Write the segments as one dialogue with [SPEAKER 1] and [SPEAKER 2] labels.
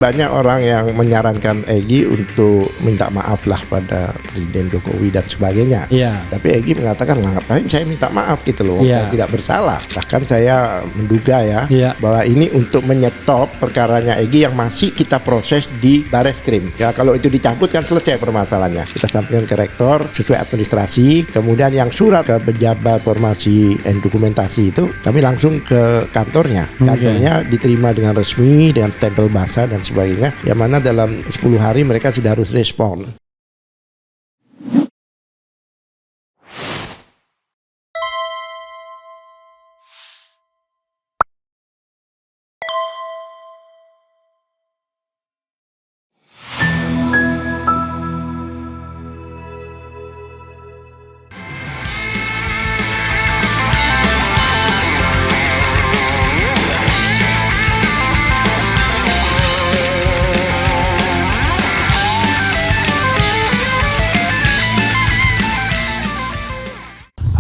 [SPEAKER 1] Banyak orang yang menyarankan Egy untuk minta maaf lah pada Presiden Jokowi dan sebagainya.
[SPEAKER 2] Iya.
[SPEAKER 1] Tapi Egy mengatakan, ngapain saya minta maaf gitu loh,
[SPEAKER 2] Iya.
[SPEAKER 1] saya tidak bersalah. Bahkan saya menduga
[SPEAKER 2] Iya.
[SPEAKER 1] bahwa ini untuk menyetop perkaranya Egy yang masih kita proses di Bareskrim. Ya, kalau itu dicabut kan selesai permasalahannya. Kita sampaikan ke rektor sesuai administrasi, kemudian yang surat ke pejabat formasi dan dokumentasi itu kami langsung ke kantornya. Kantornya diterima dengan resmi, dengan stempel basah dan sebagainya, yang mana dalam 10 hari mereka sudah harus respon.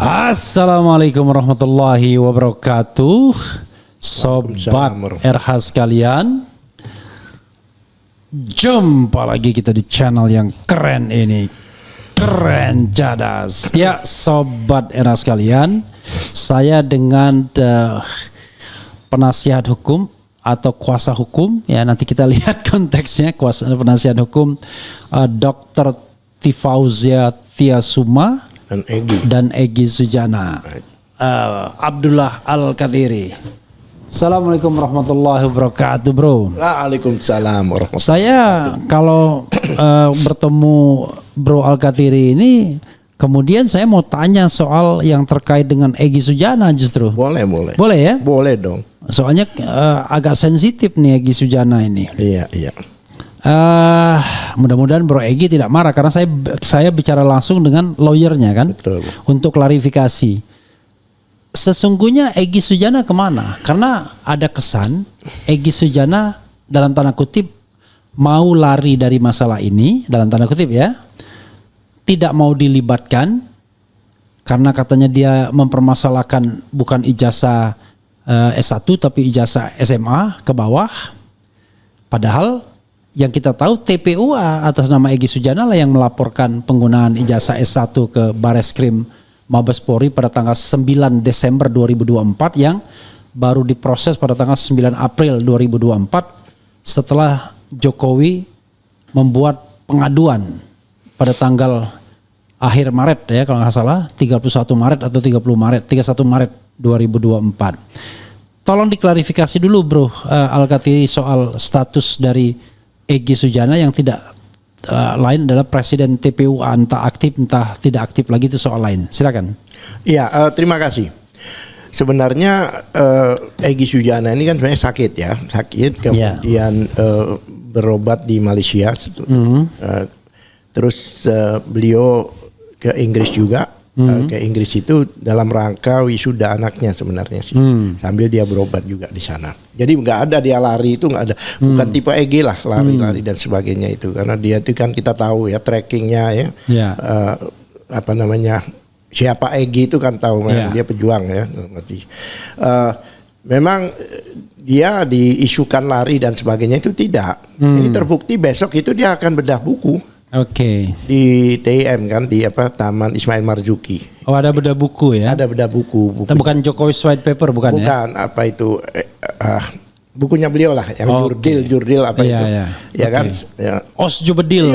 [SPEAKER 2] Assalamualaikum warahmatullahi wabarakatuh. Sobat RH sekalian, jumpa lagi kita di channel yang keren ini, keren jadas. Ya, Sobat RH sekalian, saya dengan penasihat hukum atau kuasa hukum, ya nanti kita lihat konteksnya, kuasa penasihat hukum Dr. Tifauzia Tiasuma dan Egy Sujana, Abdullah Al-Kathiri. Assalamualaikum warahmatullahi wabarakatuh, bro.
[SPEAKER 1] Waalaikumsalam warahmatullahi wabarakatuh.
[SPEAKER 2] Saya kalau bertemu Bro Al-Kathiri ini, kemudian saya mau tanya soal yang terkait dengan Egy Sujana justru.
[SPEAKER 1] Boleh.
[SPEAKER 2] Boleh ya?
[SPEAKER 1] Boleh dong.
[SPEAKER 2] Soalnya agak sensitif nih Egy Sujana ini.
[SPEAKER 1] Iya.
[SPEAKER 2] Mudah-mudahan Bro Egy tidak marah karena saya bicara langsung dengan lawyernya kan.
[SPEAKER 1] Betul.
[SPEAKER 2] Untuk klarifikasi. Sesungguhnya Egy Sujana kemana? Karena ada kesan Egy Sujana dalam tanda kutip mau lari dari masalah ini, dalam tanda kutip ya, tidak mau dilibatkan karena katanya dia mempermasalahkan bukan ijazah S1 tapi ijazah SMA ke bawah. Padahal yang kita tahu TPUA atas nama Egy Sujana lah yang melaporkan penggunaan ijazah S1 ke Bareskrim Mabes Polri pada tanggal 9 Desember 2024 yang baru diproses pada tanggal 9 April 2024 setelah Jokowi membuat pengaduan pada tanggal akhir Maret ya kalau nggak salah 31 Maret atau 31 Maret 2024. Tolong diklarifikasi dulu Bro Al-Kathiri soal status dari Egy Sujana yang tidak lain adalah Presiden TPU entah aktif entah tidak aktif lagi, itu soal lain. Silakan.
[SPEAKER 1] Iya, terima kasih. Sebenarnya Egy Sujana ini kan sebenarnya sakit kemudian berobat di Malaysia. Terus beliau ke Inggris juga. Ke Inggris itu dalam rangka wisuda anaknya sebenarnya sih, sambil dia berobat juga di sana. Jadi nggak ada dia lari, itu nggak ada, bukan tipe Egy lah lari-lari dan sebagainya itu, karena dia itu kan kita tahu ya trackingnya ya, siapa Egy itu kan tahu, dia pejuang ya. Memang dia diisukan lari dan sebagainya itu tidak. Ini terbukti besok itu dia akan bedah buku.
[SPEAKER 2] Oke.
[SPEAKER 1] Di TIM kan, di Taman Ismail Marzuki.
[SPEAKER 2] Oh, ada bedah buku ya?
[SPEAKER 1] Ada bedah buku.
[SPEAKER 2] Bukan Jokowi's White Paper bukan ya?
[SPEAKER 1] Bukan, apa itu bukunya beliau lah yang jurdil apa itu. Ya kan? Ya.
[SPEAKER 2] Osjubedil.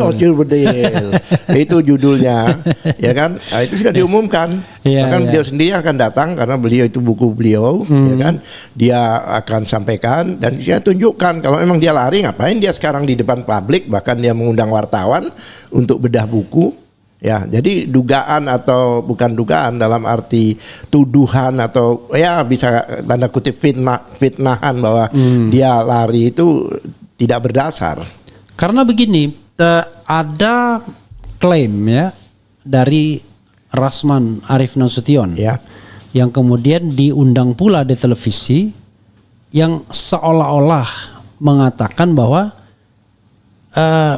[SPEAKER 1] Itu judulnya. Ya kan? Nah, itu sudah diumumkan. Bahkan beliau sendiri akan datang karena beliau itu buku beliau, ya kan? Dia akan sampaikan dan dia tunjukkan kalau memang dia lari, ngapain dia sekarang di depan publik, bahkan dia mengundang wartawan untuk bedah buku. Ya, jadi dugaan atau bukan dugaan dalam arti tuduhan atau ya bisa tanda kutip fitnahan bahwa dia lari itu tidak berdasar.
[SPEAKER 2] Karena begini, ada klaim ya dari Rasman Arif Nasution
[SPEAKER 1] ya,
[SPEAKER 2] yang kemudian diundang pula di televisi yang seolah-olah mengatakan bahwa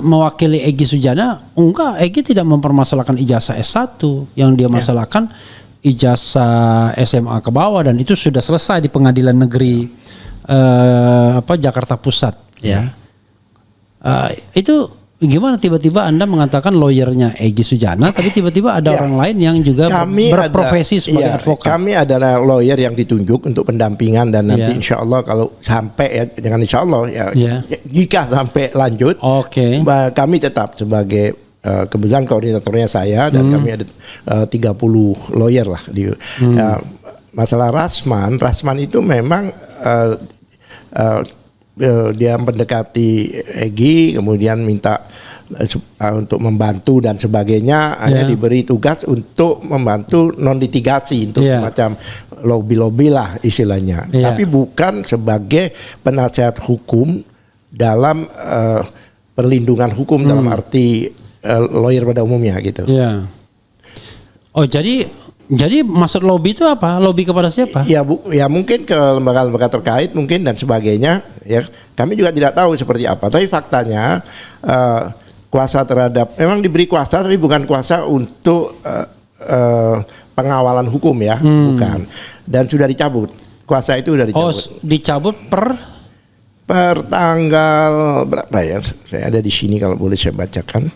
[SPEAKER 2] mewakili Egy Sujana, enggak, Egy tidak mempermasalahkan ijazah S1, yang dia masalahkan ijazah SMA ke bawah, dan itu sudah selesai di Pengadilan Negeri Jakarta Pusat ya. Itu gimana tiba-tiba Anda mengatakan lawyernya Egy Sujana, tapi tiba-tiba ada orang lain yang juga berprofesi sebagai advokat?
[SPEAKER 1] Kami adalah lawyer yang ditunjuk untuk pendampingan dan nanti insya Allah kalau sampai ya, jangan insya Allah ya, jika sampai lanjut, kami tetap sebagai kebetulan koordinatornya saya dan kami ada 30 lawyer lah di masalah Rasman itu memang dia mendekati Egy, kemudian minta untuk membantu dan sebagainya, hanya diberi tugas untuk membantu non litigasi untuk macam lobby lah istilahnya, tapi bukan sebagai penasihat hukum dalam perlindungan hukum dalam arti lawyer pada umumnya gitu.
[SPEAKER 2] Oh jadi maksud lobby itu apa? Lobby kepada siapa?
[SPEAKER 1] Ya mungkin ke lembaga-lembaga terkait mungkin dan sebagainya. Ya kami juga tidak tahu seperti apa. Tapi faktanya kuasa terhadap memang diberi kuasa tapi bukan kuasa untuk pengawalan hukum ya, bukan. Dan sudah dicabut. Kuasa itu sudah dicabut.
[SPEAKER 2] Oh, dicabut
[SPEAKER 1] per tanggal berapa ya? Saya ada di sini kalau boleh saya bacakan.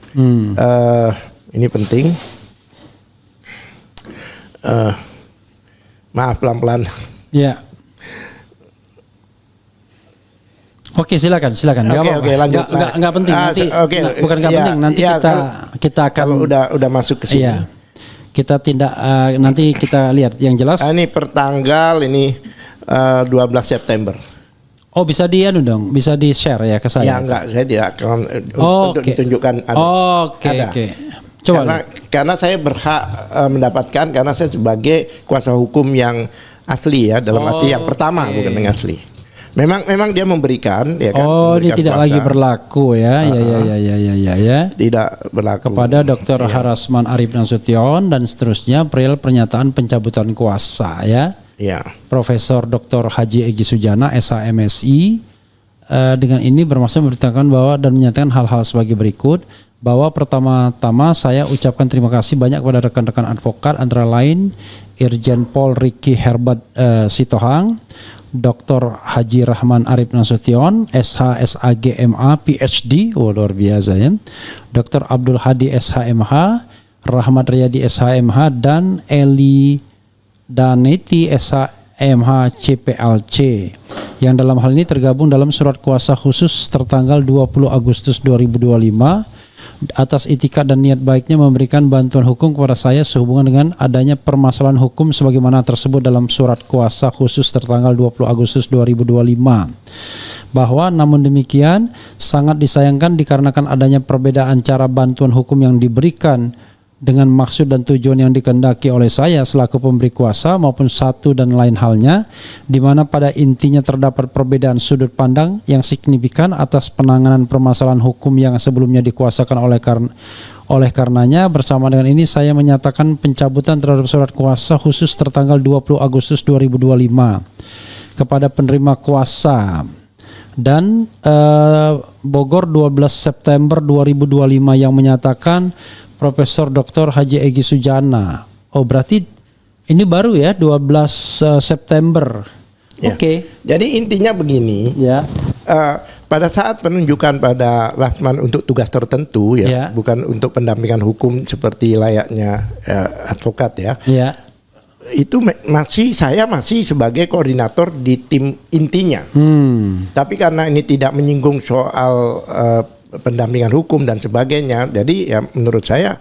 [SPEAKER 1] Ini penting. Maaf pelan-pelan.
[SPEAKER 2] Ya. Oke silakan.
[SPEAKER 1] Oke lanjut.
[SPEAKER 2] Nggak penting nanti. Bukan nggak penting nanti kita akan.
[SPEAKER 1] Kalau udah masuk ke sini.
[SPEAKER 2] Iya. Kita tindak nanti kita lihat yang jelas.
[SPEAKER 1] Ini pertanggal ini 12 September.
[SPEAKER 2] Oh bisa dong, bisa di share ya ke saya.
[SPEAKER 1] Ya enggak, saya tidak akan untuk ditunjukkan ada. Oke. Coba karena saya berhak mendapatkan karena saya sebagai kuasa hukum yang asli ya dalam arti yang pertama bukan yang asli. Memang dia memberikan ya kan.
[SPEAKER 2] Ini tidak kuasa. Lagi berlaku ya. Ya.
[SPEAKER 1] Tidak berlaku
[SPEAKER 2] kepada Dr. Harasman Arif Nasution dan seterusnya perihal pernyataan pencabutan kuasa ya.
[SPEAKER 1] Ya.
[SPEAKER 2] Profesor Dr. Haji Egy Sujana SHMSI dengan ini bermaksud memberitakan bahwa dan menyatakan hal-hal sebagai berikut. Bahwa pertama-tama saya ucapkan terima kasih banyak kepada rekan-rekan advokat antara lain Irjen Pol Ricky Herbert Sitohang, Dr. Haji Rahman Arif Nasution, SHSAGMA PhD, luar biasa ya, Dr. Abdul Hadi SHMH, Rahmat Riyadi SHMH dan Eli Daneti SHMH CPLC yang dalam hal ini tergabung dalam surat kuasa khusus tertanggal 20 Agustus 2025 atas itikat dan niat baiknya memberikan bantuan hukum kepada saya sehubungan dengan adanya permasalahan hukum sebagaimana tersebut dalam surat kuasa khusus tertanggal 20 Agustus 2025. Bahwa namun demikian sangat disayangkan dikarenakan adanya perbedaan cara bantuan hukum yang diberikan dengan maksud dan tujuan yang dikehendaki oleh saya selaku pemberi kuasa maupun satu dan lain halnya, di mana pada intinya terdapat perbedaan sudut pandang yang signifikan atas penanganan permasalahan hukum yang sebelumnya dikuasakan oleh karenanya bersama dengan ini saya menyatakan pencabutan terhadap surat kuasa khusus tertanggal 20 Agustus 2025 kepada penerima kuasa dan Bogor 12 September 2025 yang menyatakan Profesor Dr. Haji Egy Sujana. Oh berarti ini baru ya 12 September.
[SPEAKER 1] Ya.
[SPEAKER 2] Oke.
[SPEAKER 1] Jadi intinya begini.
[SPEAKER 2] Ya.
[SPEAKER 1] Pada saat penunjukan pada Rasman untuk tugas tertentu ya, bukan untuk pendampingan hukum seperti layaknya advokat ya.
[SPEAKER 2] Ya.
[SPEAKER 1] Itu saya masih sebagai koordinator di tim intinya. Tapi karena ini tidak menyinggung soal pendampingan hukum dan sebagainya, jadi ya menurut saya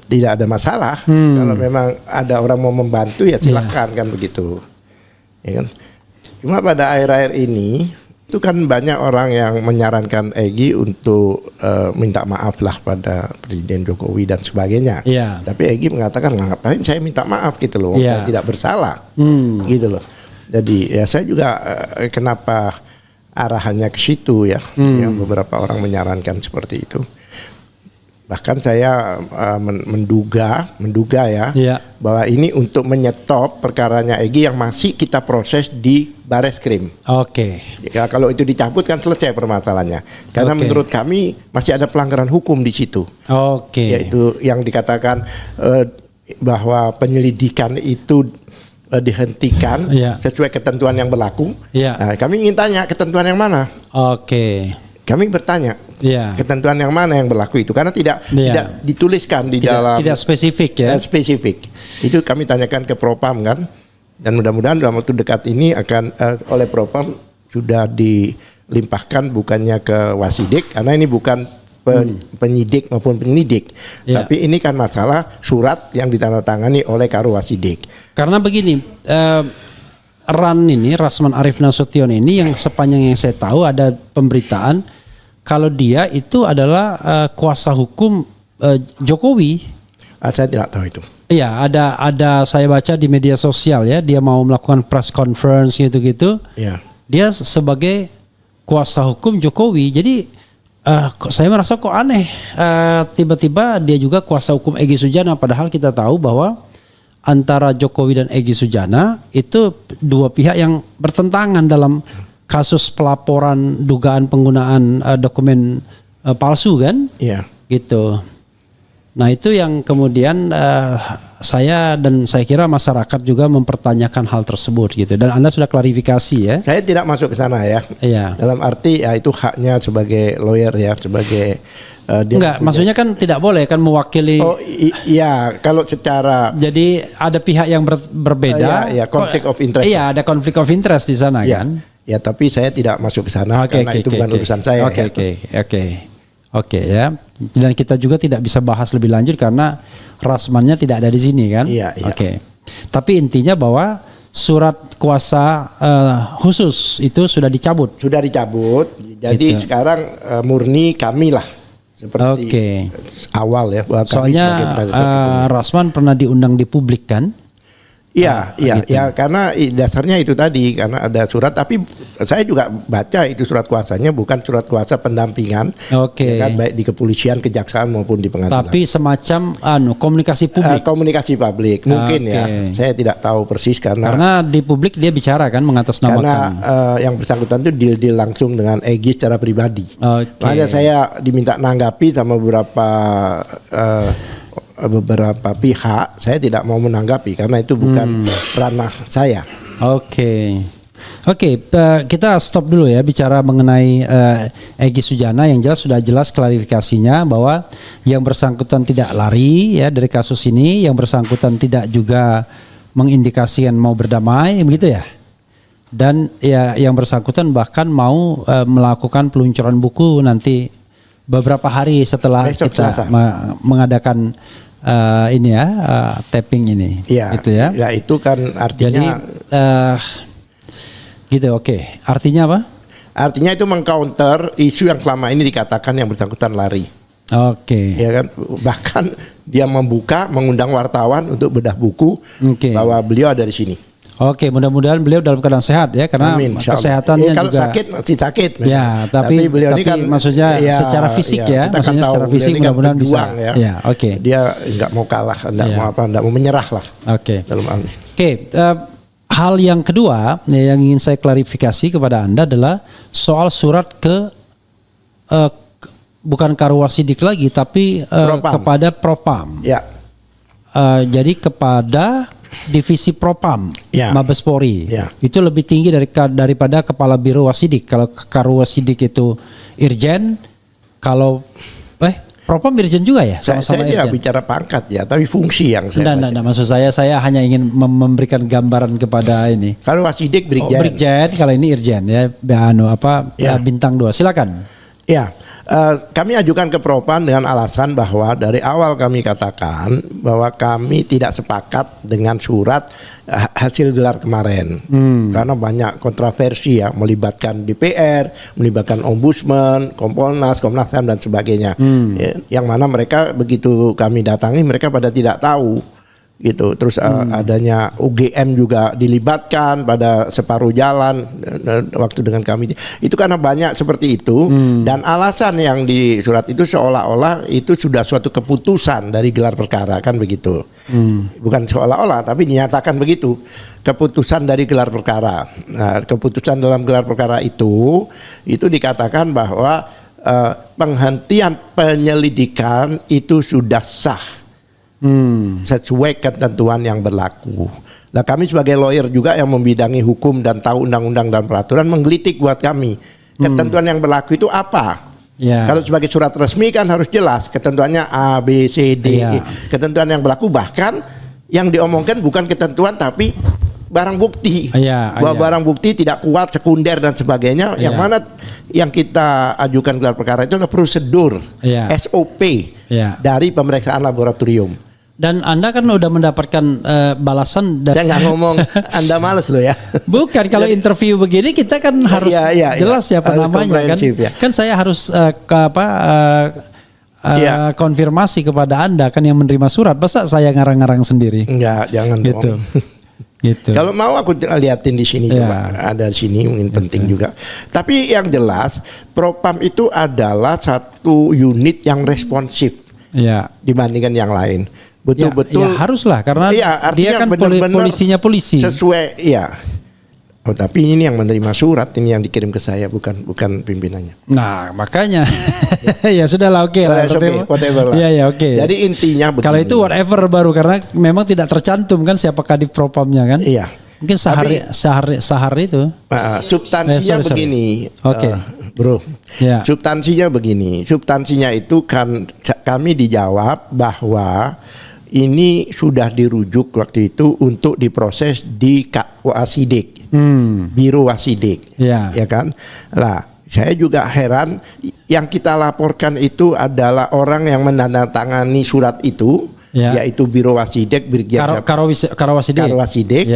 [SPEAKER 1] tidak ada masalah. Kalau memang ada orang mau membantu ya silakan kan begitu, ya kan. Cuma pada akhir-akhir ini itu kan banyak orang yang menyarankan Egy untuk minta maaf lah pada Presiden Jokowi dan sebagainya. Tapi Egy mengatakan ngapain saya minta maaf gitu loh, saya tidak bersalah, gitu loh. Jadi ya saya juga kenapa arahannya ke situ ya, yang beberapa orang menyarankan seperti itu. Bahkan saya menduga ya bahwa ini untuk menyetop perkaranya Egy yang masih kita proses di Bareskrim.
[SPEAKER 2] Oke.
[SPEAKER 1] Ya, kalau itu dicabut kan selesai permasalahannya. Karena menurut kami masih ada pelanggaran hukum di situ. Yaitu yang dikatakan bahwa penyelidikan itu dihentikan sesuai ketentuan yang berlaku. Nah, kami ingin tanya ketentuan yang mana? Kami bertanya ketentuan yang mana yang berlaku itu, karena tidak dituliskan di dalam,
[SPEAKER 2] tidak spesifik ya.
[SPEAKER 1] Spesifik. Itu kami tanyakan ke Propam kan, dan mudah-mudahan dalam waktu dekat ini akan oleh Propam sudah dilimpahkan bukannya ke Wasidik, karena ini bukan penyidik maupun penyelidik, tapi ini kan masalah surat yang ditandatangani oleh Karo Wasidik.
[SPEAKER 2] Karena begini, Rasman Arief Nasution ini yang sepanjang yang saya tahu ada pemberitaan kalau dia itu adalah kuasa hukum Jokowi.
[SPEAKER 1] Saya tidak tahu itu.
[SPEAKER 2] Iya, ada saya baca di media sosial ya, dia mau melakukan press conference gitu-gitu.
[SPEAKER 1] Iya.
[SPEAKER 2] Dia sebagai kuasa hukum Jokowi. Jadi saya merasa kok aneh, tiba-tiba dia juga kuasa hukum Egy Sujana, padahal kita tahu bahwa antara Jokowi dan Egy Sujana itu dua pihak yang bertentangan dalam kasus pelaporan dugaan penggunaan dokumen palsu kan?
[SPEAKER 1] Iya.
[SPEAKER 2] Gitu. Nah itu yang kemudian saya kira masyarakat juga mempertanyakan hal tersebut gitu. Dan Anda sudah klarifikasi ya?
[SPEAKER 1] Saya tidak masuk ke sana ya.
[SPEAKER 2] Iya.
[SPEAKER 1] Dalam arti ya itu haknya sebagai lawyer ya, sebagai
[SPEAKER 2] enggak, maksudnya kan tidak boleh kan mewakili.
[SPEAKER 1] Oh iya, kalau secara
[SPEAKER 2] jadi ada pihak yang berbeda.
[SPEAKER 1] Ya, konflik of interest.
[SPEAKER 2] Iya, ada konflik of interest di sana kan.
[SPEAKER 1] Ya, tapi saya tidak masuk ke sana karena itu bukan urusan saya.
[SPEAKER 2] Oke ya. Dan kita juga tidak bisa bahas lebih lanjut karena Rasmannya tidak ada di sini kan.
[SPEAKER 1] Iya.
[SPEAKER 2] Oke. Tapi intinya bahwa surat kuasa khusus itu sudah dicabut.
[SPEAKER 1] Sudah dicabut. Jadi sekarang murni kami lah. Seperti awal ya.
[SPEAKER 2] Soalnya Rasman pernah diundang di publik kan?
[SPEAKER 1] Iya, karena dasarnya itu tadi, karena ada surat, tapi saya juga baca itu surat kuasanya bukan surat kuasa pendampingan, ya kan, baik di kepolisian, kejaksaan maupun di pengadilan.
[SPEAKER 2] Tapi semacam komunikasi publik.
[SPEAKER 1] Komunikasi publik mungkin ya, saya tidak tahu persis karena
[SPEAKER 2] di publik dia bicara kan mengatasnamakan.
[SPEAKER 1] Karena yang bersangkutan itu deal langsung dengan Egy secara pribadi. Makanya saya diminta nanggapi sama beberapa pihak, saya tidak mau menanggapi karena itu bukan ranah saya.
[SPEAKER 2] Oke, kita stop dulu ya bicara mengenai Egy Sujana. Yang jelas sudah jelas klarifikasinya bahwa yang bersangkutan tidak lari ya dari kasus ini, yang bersangkutan tidak juga mengindikasikan mau berdamai begitu ya. Dan ya yang bersangkutan bahkan mau melakukan peluncuran buku nanti beberapa hari setelah besok kita mengadakan tapping ini.
[SPEAKER 1] Iya,
[SPEAKER 2] gitu ya.
[SPEAKER 1] Ya itu kan artinya.
[SPEAKER 2] Jadi gitu, Artinya apa?
[SPEAKER 1] Artinya itu mengcounter isu yang selama ini dikatakan yang bersangkutan lari. Ya kan, bahkan dia mengundang wartawan untuk bedah buku bahwa beliau ada di sini.
[SPEAKER 2] Mudah-mudahan beliau dalam keadaan sehat ya, karena kesehatannya
[SPEAKER 1] kalau
[SPEAKER 2] juga
[SPEAKER 1] sakit masih sakit.
[SPEAKER 2] Ya, tapi beliau ini kan maksudnya secara fisik maksudnya secara fisik mudah-mudahan bisa.
[SPEAKER 1] Ya. Dia nggak mau kalah, nggak mau menyerah lah.
[SPEAKER 2] Hal yang kedua yang ingin saya klarifikasi kepada Anda adalah soal surat ke bukan Karo Wasidik lagi tapi kepada Propam.
[SPEAKER 1] Ya.
[SPEAKER 2] Jadi kepada Divisi Propam Mabes Polri itu lebih tinggi daripada Kepala Biro Wasidik. Kalau Karo Wasidik itu Irjen, kalau Propam Irjen juga ya?
[SPEAKER 1] Sama-sama saya tidak bicara pangkat ya, tapi fungsi yang saya
[SPEAKER 2] Nah, maksud saya hanya ingin memberikan gambaran kepada ini.
[SPEAKER 1] Kalau Wasidik Brigjen.
[SPEAKER 2] Brigjen, kalau ini Irjen ya, bintang 2. Silakan.
[SPEAKER 1] Ya. Kami ajukan ke Propam dengan alasan bahwa dari awal kami katakan bahwa kami tidak sepakat dengan surat hasil gelar kemarin karena banyak kontroversi ya, melibatkan DPR, melibatkan Ombudsman, Kompolnas, Komnas HAM dan sebagainya. Yang mana mereka begitu kami datangi mereka pada tidak tahu gitu. Terus adanya UGM juga dilibatkan pada separuh jalan waktu dengan kami. Itu karena banyak seperti itu dan alasan yang di surat itu seolah-olah itu sudah suatu keputusan dari gelar perkara kan begitu. Bukan seolah-olah tapi dinyatakan begitu. Keputusan dari gelar perkara. Nah, keputusan dalam gelar perkara itu dikatakan bahwa penghentian penyelidikan itu sudah sah. Sesuai ketentuan yang berlaku. Nah, kami sebagai lawyer juga yang membidangi hukum dan tahu undang-undang dan peraturan menggelitik buat kami ketentuan yang berlaku itu apa.
[SPEAKER 2] Ya.
[SPEAKER 1] Kalau sebagai surat resmi kan harus jelas ketentuannya A, B, C, D, E. Ketentuan yang berlaku, bahkan yang diomongkan bukan ketentuan tapi barang bukti. Bahwa barang bukti tidak kuat, sekunder dan sebagainya. Yang mana yang kita ajukan gelar perkara itu adalah prosedur SOP dari pemeriksaan laboratorium.
[SPEAKER 2] Dan Anda kan udah mendapatkan balasan dari...
[SPEAKER 1] Saya nggak ngomong Anda males loh ya.
[SPEAKER 2] Bukan, kalau interview begini kita kan harus jelas siapa namanya kan. Kan saya harus konfirmasi kepada Anda kan yang menerima surat. Masa saya ngarang-ngarang sendiri?
[SPEAKER 1] Enggak, jangan
[SPEAKER 2] gitu. Gitu.
[SPEAKER 1] Kalau mau aku liatin di sini coba, ada di sini mungkin penting juga. Tapi yang jelas Propam itu adalah satu unit yang responsif dibandingkan yang lain. Betul-betul
[SPEAKER 2] haruslah karena dia kan polisinya polisi.
[SPEAKER 1] Sesuai Oh, tapi ini yang menerima surat, ini yang dikirim ke saya, bukan pimpinannya.
[SPEAKER 2] Nah, makanya ya sudahlah, oke lah.
[SPEAKER 1] Whatever lah.
[SPEAKER 2] Iya, oke.
[SPEAKER 1] Jadi intinya begini.
[SPEAKER 2] Kalau itu whatever baru, karena memang tidak tercantum kan siapa kadif propamnya kan?
[SPEAKER 1] Iya.
[SPEAKER 2] Mungkin sehari itu.
[SPEAKER 1] Substansinya begini.
[SPEAKER 2] Oke.
[SPEAKER 1] Bro. Substansinya begini. Substansinya itu kan kami dijawab bahwa ini sudah dirujuk waktu itu untuk diproses di Wasidik, Biro Wasidik, ya kan? Lah, saya juga heran, yang kita laporkan itu adalah orang yang menandatangani surat itu, yaitu Biro Wasidik, Brigjen Karawasidik.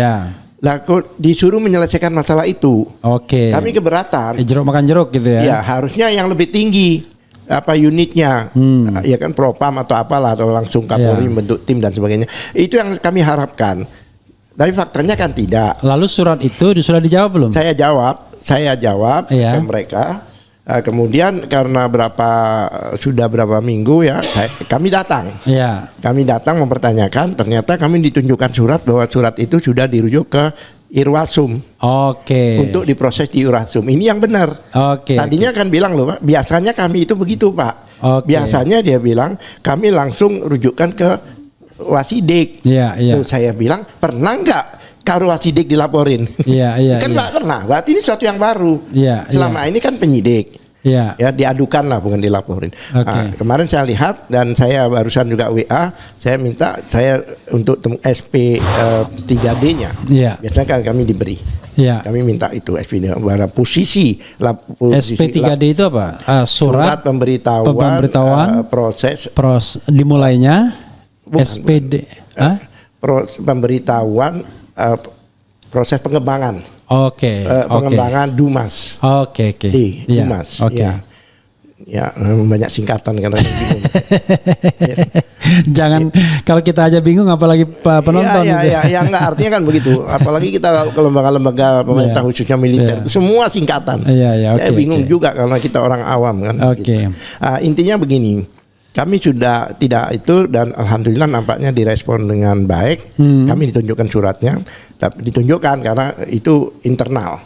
[SPEAKER 1] Lah, kok disuruh menyelesaikan masalah itu?
[SPEAKER 2] Oke.
[SPEAKER 1] Kami keberatan.
[SPEAKER 2] Jeruk makan jeruk gitu ya?
[SPEAKER 1] Ya, harusnya yang lebih tinggi. Unitnya, ya kan Propam atau apalah, atau langsung Kapolri membentuk tim dan sebagainya. Itu yang kami harapkan. Tapi faktanya kan tidak.
[SPEAKER 2] Lalu surat itu sudah dijawab belum? Saya
[SPEAKER 1] jawab ke mereka. Kemudian karena sudah berapa minggu kami datang. Kami datang mempertanyakan, ternyata kami ditunjukkan surat bahwa surat itu sudah dirujuk ke Irwasum. Untuk diproses di Irwasum. Ini yang benar. Tadinya kan bilang loh Pak, biasanya kami itu begitu Pak. Biasanya dia bilang kami langsung rujukan ke Wasidik. Terus saya bilang, pernah nggak Wasidik dilaporin? Kan nggak pernah. Berarti ini sesuatu yang baru. Selama ini kan penyidik. Diadukan lah, bukan dilaporin. Kemarin saya lihat dan saya barusan juga WA, saya minta untuk SP 3D-nya. Biasanya kan kami diberi. Kami minta itu SP pada posisi
[SPEAKER 2] SP 3D itu apa? Surat
[SPEAKER 1] pemberitahuan proses
[SPEAKER 2] dimulainya SPD.
[SPEAKER 1] Pemberitahuan proses pengembangan. Pengembangan Dumas. Dumas. Ya, banyak singkatan karena bingung.
[SPEAKER 2] Jangan kalau kita aja bingung apalagi penonton.
[SPEAKER 1] Ya enggak, artinya kan begitu. Apalagi kita ke lembaga-lembaga pemerintah khususnya militer, semua singkatan. Saya bingung juga karena kita orang awam kan. Intinya begini. Kami sudah tidak itu dan alhamdulillah nampaknya direspon dengan baik. Kami ditunjukkan suratnya, tapi ditunjukkan karena itu internal.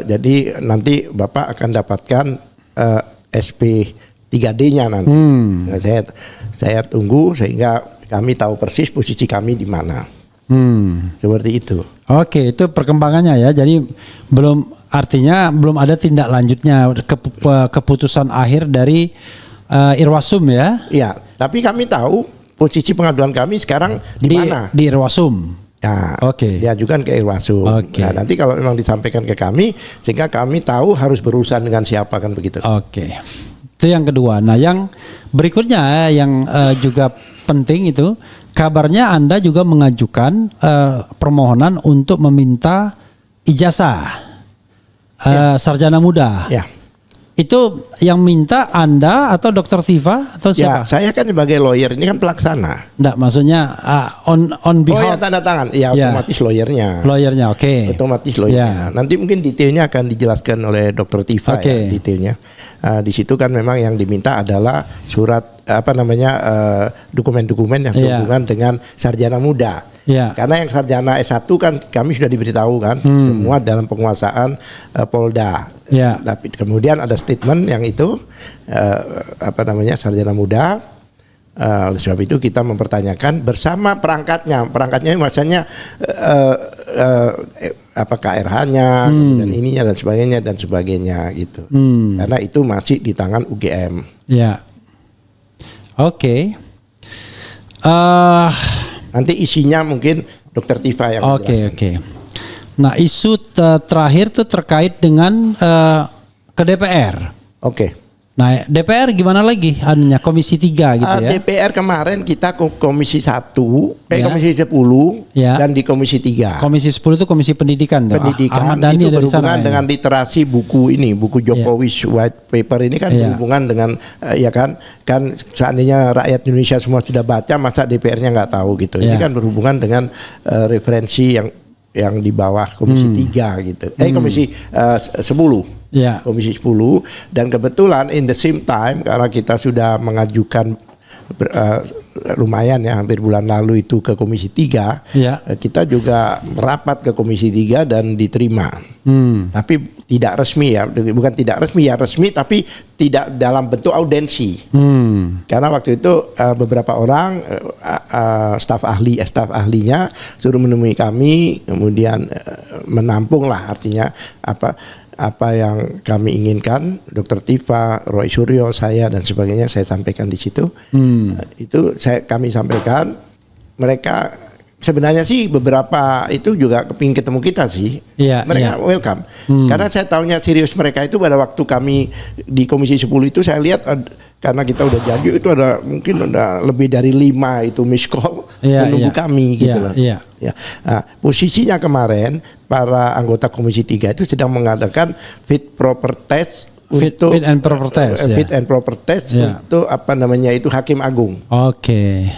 [SPEAKER 1] Jadi nanti Bapak akan dapatkan SP 3D-nya nanti. Nah, saya tunggu sehingga kami tahu persis posisi kami di mana. Seperti itu.
[SPEAKER 2] Itu perkembangannya ya. Jadi artinya belum ada tindak lanjutnya keputusan akhir dari Irwasum ya?
[SPEAKER 1] Iya, tapi kami tahu posisi pengaduan kami sekarang di mana?
[SPEAKER 2] Di Irwasum. Diajukan ke Irwasum. Nah, nanti kalau memang disampaikan ke kami sehingga kami tahu harus berurusan dengan siapa kan begitu. Itu yang kedua. Nah, yang berikutnya yang juga penting itu kabarnya Anda juga mengajukan permohonan untuk meminta ijazah sarjana muda. Itu yang minta Anda atau Dr. Tiva atau siapa?
[SPEAKER 1] Saya kan sebagai lawyer, ini kan pelaksana.
[SPEAKER 2] Enggak, maksudnya on behalf.
[SPEAKER 1] Tanda tangan. Otomatis lawyernya.
[SPEAKER 2] Lawyernya,
[SPEAKER 1] Otomatis lawyernya. Nanti mungkin detailnya akan dijelaskan oleh Dr. Tiva detailnya. Di situ kan memang yang diminta adalah surat dokumen-dokumen yang sehubungan dengan sarjana muda. Karena yang sarjana S1 kan kami sudah diberitahu kan semua dalam penguasaan Polda. Tapi kemudian ada statement yang itu sarjana muda. Oleh sebab itu kita mempertanyakan bersama perangkatnya. Perangkatnya maksudnya apa KRH-nya, kemudian ininya dan sebagainya gitu. Karena itu masih di tangan UGM.
[SPEAKER 2] Ya. Oke.
[SPEAKER 1] Nanti isinya mungkin Dr. Tifa yang menjelaskan.
[SPEAKER 2] Oke. Nah, isu terakhir tuh terkait dengan ke DPR.
[SPEAKER 1] Oke.
[SPEAKER 2] Nah, DPR gimana lagi anunya Komisi 3 gitu ya.
[SPEAKER 1] DPR kemarin kita ke Komisi 1, Komisi 10
[SPEAKER 2] ya.
[SPEAKER 1] Dan di Komisi 3.
[SPEAKER 2] Komisi 10 itu Komisi Pendidikan.
[SPEAKER 1] Pendidikan itu berhubungan dengan literasi buku Jokowi's White Paper ini kan berhubungan dengan kan seandainya rakyat Indonesia semua sudah baca, masa DPR-nya nggak tahu gitu. Ini kan berhubungan dengan referensi yang di bawah Komisi 3 gitu. Komisi 10.
[SPEAKER 2] Ya.
[SPEAKER 1] Komisi 10, dan kebetulan in the same time karena kita sudah mengajukan lumayan ya hampir bulan lalu itu ke Komisi 3, kita juga merapat ke Komisi 3 dan diterima. Tapi tidak resmi ya, bukan tidak resmi ya, resmi tapi tidak dalam bentuk audensi. Karena waktu itu beberapa orang staf ahlinya suruh menemui kami, kemudian menampung lah, artinya apa yang kami inginkan, Dr. Tifa, Roy Suryo, saya dan sebagainya saya sampaikan di situ. Itu kami sampaikan. Mereka sebenarnya sih beberapa itu juga kepingin ketemu kita sih. Mereka welcome. Karena saya tahunya serius mereka itu pada waktu kami di Komisi 10 itu saya lihat karena kita udah janji itu ada mungkin ada lebih dari 5 itu miss call menunggu kami gitu loh. Nah, posisinya kemarin para anggota Komisi 3 itu sedang mengadakan fit and proper test untuk apa namanya itu Hakim Agung. Oke.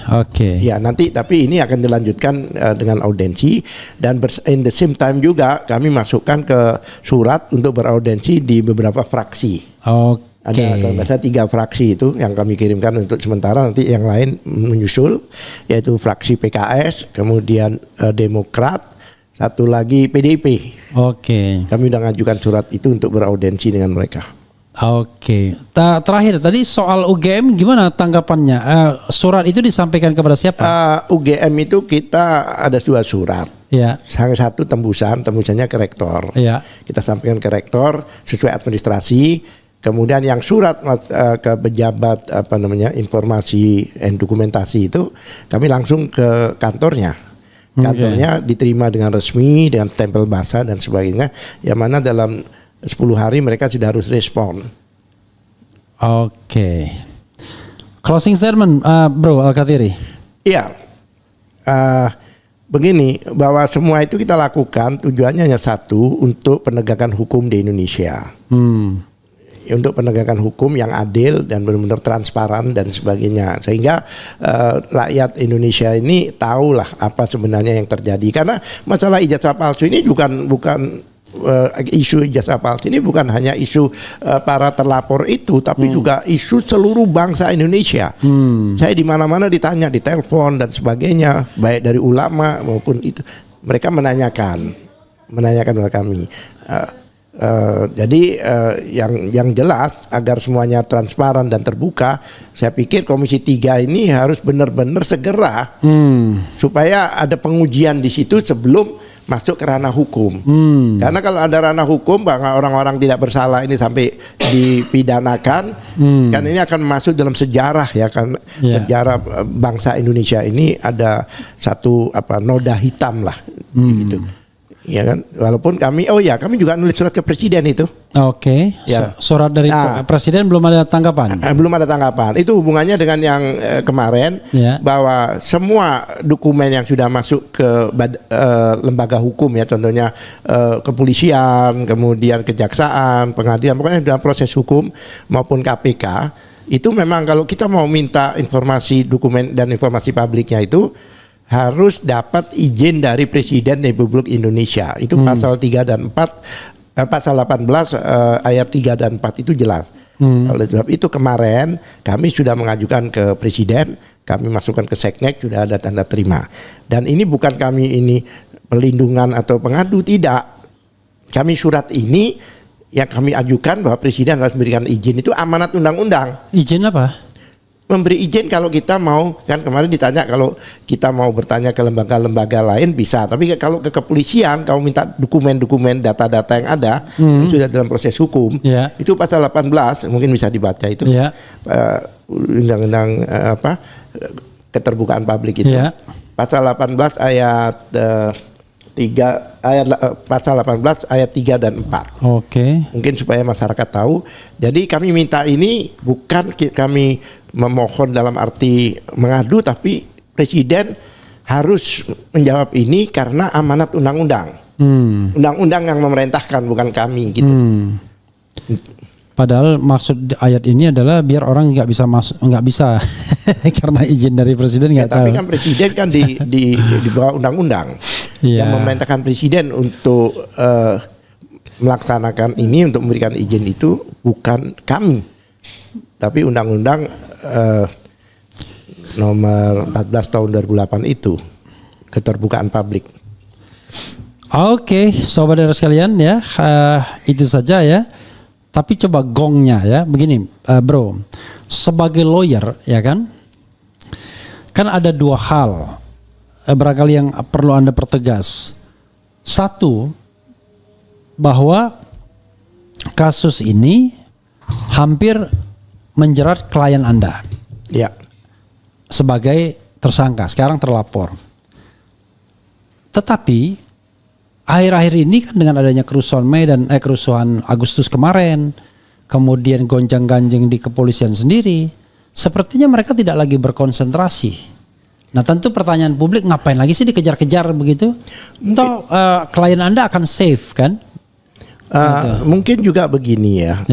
[SPEAKER 1] Ya, nanti tapi ini akan dilanjutkan dengan audensi, dan in the same time juga kami masukkan ke surat untuk beraudensi di beberapa fraksi. Ada kalau nggak salah 3 fraksi itu yang kami kirimkan untuk sementara, nanti yang lain menyusul, yaitu fraksi PKS, kemudian Demokrat, satu lagi PDIP. Kami udah ngajukan surat itu untuk beraudensi dengan mereka. Terakhir tadi soal UGM gimana tanggapannya? Surat itu disampaikan kepada siapa? UGM itu kita ada 2 surat. Salah satu tembusannya ke rektor. Kita sampaikan ke rektor sesuai administrasi. Kemudian yang surat ke pejabat informasi dan dokumentasi itu kami langsung ke kantornya. Kantornya diterima dengan resmi, dengan stempel basah dan sebagainya. Yang mana dalam 10 hari mereka sudah harus respon.
[SPEAKER 2] Closing statement, Bro Al-Kathiri.
[SPEAKER 1] Iya. Begini, bahwa semua itu kita lakukan tujuannya hanya satu, untuk penegakan hukum di Indonesia. Untuk penegakan hukum yang adil dan benar-benar transparan dan sebagainya, sehingga rakyat Indonesia ini tahulah apa sebenarnya yang terjadi. Karena masalah ijazah palsu ini bukan isu ijazah palsu ini bukan hanya isu para terlapor itu, tapi juga isu seluruh bangsa Indonesia. Saya di mana-mana ditanya, di telepon dan sebagainya, baik dari ulama maupun itu, mereka menanyakan kepada kami. Jadi yang jelas agar semuanya transparan dan terbuka, saya pikir Komisi 3 ini harus benar-benar segera supaya ada pengujian di situ sebelum masuk ke ranah hukum. Karena kalau ada ranah hukum, orang-orang tidak bersalah ini sampai dipidanakan, kan ini akan masuk dalam sejarah ya kan, sejarah bangsa Indonesia ini ada satu noda hitam lah gitu. Ya kan, walaupun kami juga nulis surat ke presiden itu.
[SPEAKER 2] Surat dari presiden belum ada tanggapan.
[SPEAKER 1] Belum ada tanggapan. Itu hubungannya dengan yang kemarin, bahwa semua dokumen yang sudah masuk ke lembaga hukum ya, contohnya kepolisian, kemudian kejaksaan, pengadilan, pokoknya dalam proses hukum maupun KPK, itu memang kalau kita mau minta informasi dokumen dan informasi publiknya itu harus dapat izin dari Presiden Republik Indonesia. Itu pasal 3 dan 4, pasal 18 ayat 3 dan 4 itu jelas. Oleh sebab itu kemarin kami sudah mengajukan ke Presiden, kami masukkan ke Seknek, sudah ada tanda terima. Dan ini bukan kami ini pelindungan atau pengadu, tidak. Kami surat ini yang kami ajukan bahwa Presiden harus memberikan izin, itu amanat undang-undang.
[SPEAKER 2] Izin apa?
[SPEAKER 1] memberi izin kalau kita mau, kan kemarin ditanya kalau kita mau bertanya ke lembaga-lembaga lain bisa, tapi kalau ke kepolisian kamu minta dokumen-dokumen data-data yang ada itu sudah dalam proses hukum. Itu pasal 18 mungkin bisa dibaca itu. Undang-undang keterbukaan publik itu. Pasal 18 ayat 3 pasal 18 ayat 3 dan 4. Mungkin supaya masyarakat tahu. Jadi kami minta ini bukan kami memohon dalam arti mengadu, tapi Presiden harus menjawab ini karena amanat undang-undang. Undang-undang yang memerintahkan, bukan kami gitu.
[SPEAKER 2] Padahal maksud ayat ini adalah biar orang nggak bisa karena izin dari presiden nggak tahu.
[SPEAKER 1] Tapi kan presiden kan di bawah undang-undang yang memerintahkan presiden untuk melaksanakan ini, untuk memberikan izin itu bukan kami, tapi undang-undang nomor 14 tahun 2008 itu keterbukaan publik.
[SPEAKER 2] Oke, sobat daerah sekalian ya, itu saja ya. Tapi coba gongnya ya, begini bro, sebagai lawyer ya kan ada dua hal barangkali yang perlu Anda pertegas. Satu, bahwa kasus ini hampir menjerat klien Anda sebagai tersangka, sekarang terlapor. Tetapi akhir-akhir ini kan dengan adanya kerusuhan Mei dan kerusuhan Agustus kemarin, kemudian gonjang-ganjing di kepolisian sendiri, sepertinya mereka tidak lagi berkonsentrasi. Nah tentu pertanyaan publik, ngapain lagi sih dikejar-kejar begitu? Toh klien Anda akan safe kan?
[SPEAKER 1] Mungkin juga begini ya.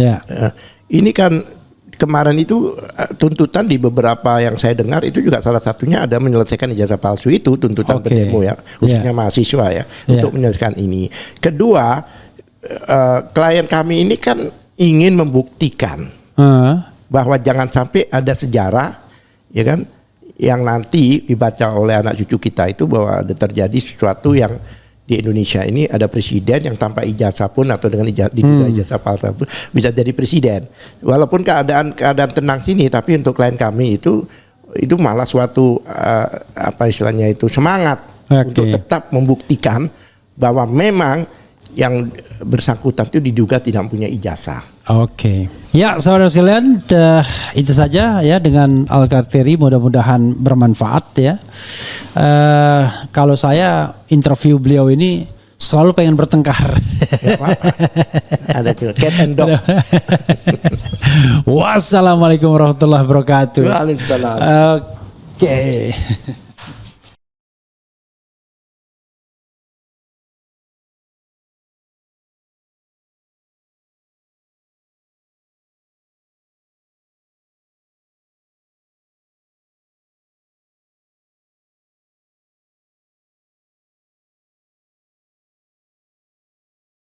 [SPEAKER 1] Ini kan kemarin itu tuntutan di beberapa yang saya dengar itu juga salah satunya ada menyelesaikan ijazah palsu itu, tuntutan pendemo ya, khususnya mahasiswa ya, untuk menyelesaikan ini. Kedua, klien kami ini kan ingin membuktikan bahwa jangan sampai ada sejarah ya kan yang nanti dibaca oleh anak cucu kita itu bahwa ada terjadi sesuatu yang di Indonesia ini ada presiden yang tanpa ijazah pun atau dengan ijazah palsu pun bisa jadi presiden. Walaupun keadaan tenang sini, tapi untuk klien kami itu malah suatu apa istilahnya itu semangat untuk tetap membuktikan bahwa memang yang bersangkutan itu diduga tidak punya ijazah. Ya saudara sekalian, itu saja ya dengan Al-Kartiri, mudah-mudahan bermanfaat ya. Kalau saya interview beliau ini selalu pengen bertengkar. Ada juga cat and dog.
[SPEAKER 2] Wassalamualaikum warahmatullahi wabarakatuh.
[SPEAKER 1] Waalaikumsalam.
[SPEAKER 2] Oke.